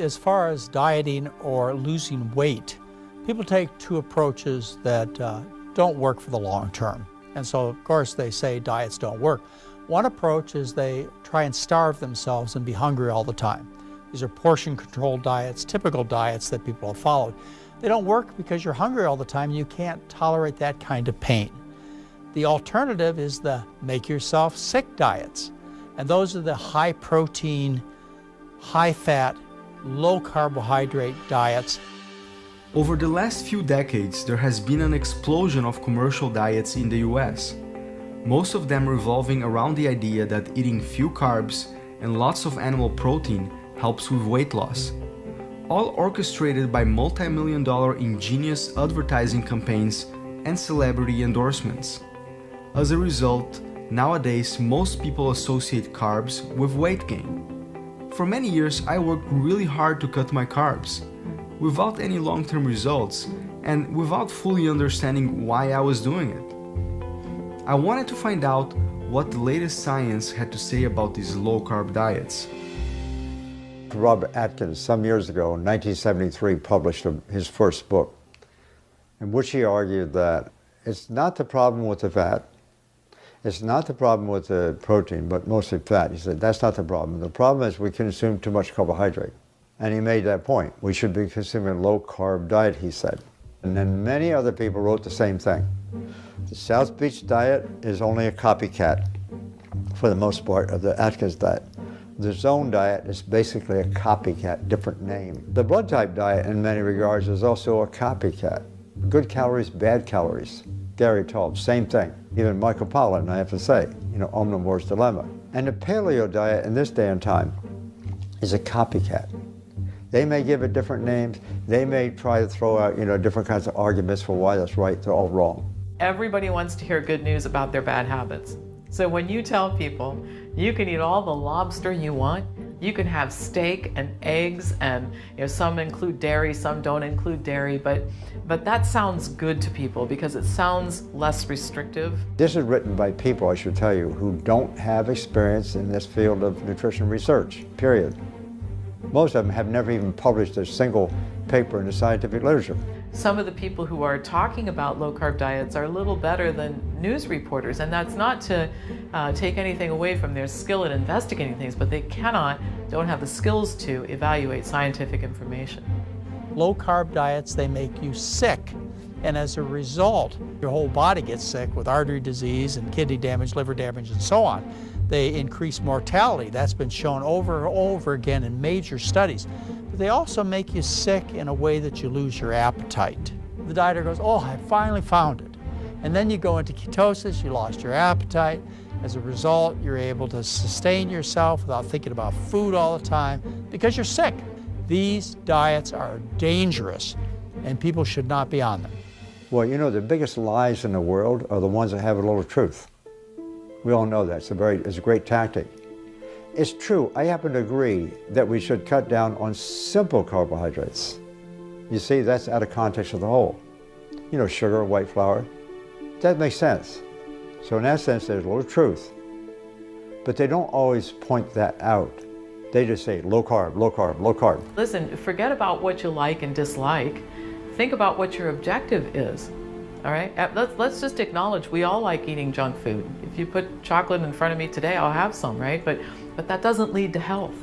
As far as dieting or losing weight, people take two approaches that don't work for the long term. And so, of course, they say diets don't work. One approach is they try and starve themselves and be hungry all the time. These are portion-controlled diets, typical diets that people have followed. They don't work because you're hungry all the time and you can't tolerate that kind of pain. The alternative is the make yourself sick diets. And those are the high-protein, high-fat, low-carbohydrate diets. Over the last few decades, there has been an explosion of commercial diets in the US. Most of them revolving around the idea that eating few carbs and lots of animal protein helps with weight loss. All orchestrated by multi-million-dollar ingenious advertising campaigns and celebrity endorsements. As a result, nowadays most people associate carbs with weight gain. For many years, I worked really hard to cut my carbs, without any long-term results and without fully understanding why I was doing it. I wanted to find out what the latest science had to say about these low-carb diets. Robert Atkins, some years ago, in 1973, published his first book, in which he argued that it's not the problem with the fat, it's not the problem with the protein, but mostly fat. He said, that's not the problem. The problem is we consume too much carbohydrate. And he made that point. We should be consuming a low-carb diet, he said. And then many other people wrote the same thing. The South Beach diet is only a copycat, for the most part, of the Atkins diet. The Zone diet is basically a copycat, different name. The blood type diet, in many regards, is also a copycat. Good calories, bad calories. Gary Taub, same thing. Even Michael Pollan, I have to say, omnivore's dilemma. And the paleo diet in this day and time is a copycat. They may give it different names. They may try to throw out, different kinds of arguments for why that's right. They're all wrong. Everybody wants to hear good news about their bad habits. So when you tell people you can eat all the lobster you want, you can have steak and eggs, and some include dairy, some don't include dairy, but that sounds good to people because it sounds less restrictive. This is written by people, I should tell you, who don't have experience in this field of nutrition research, period. Most of them have never even published a single paper in the scientific literature. Some of the people who are talking about low-carb diets are a little better than news reporters, and that's not to take anything away from their skill at investigating things, but they don't have the skills to evaluate scientific information. Low-carb diets, they make you sick, and as a result, your whole body gets sick with artery disease and kidney damage, liver damage, and so on. They increase mortality. That's been shown over and over again in major studies. But they also make you sick in a way that you lose your appetite. The dieter goes, oh, I finally found it. And then you go into ketosis, you lost your appetite. As a result, you're able to sustain yourself without thinking about food all the time because you're sick. These diets are dangerous, and people should not be on them. Well, the biggest lies in the world are the ones that have a little truth. We all know that. It's a great tactic. It's true, I happen to agree that we should cut down on simple carbohydrates. You see, that's out of context of the whole. Sugar, white flour. That makes sense. So in that sense, there's a little truth. But they don't always point that out. They just say low carb, low carb, low carb. Listen, forget about what you like and dislike. Think about what your objective is. All right, let's just acknowledge we all like eating junk food. If you put chocolate in front of me today, I'll have some, right? But that doesn't lead to health.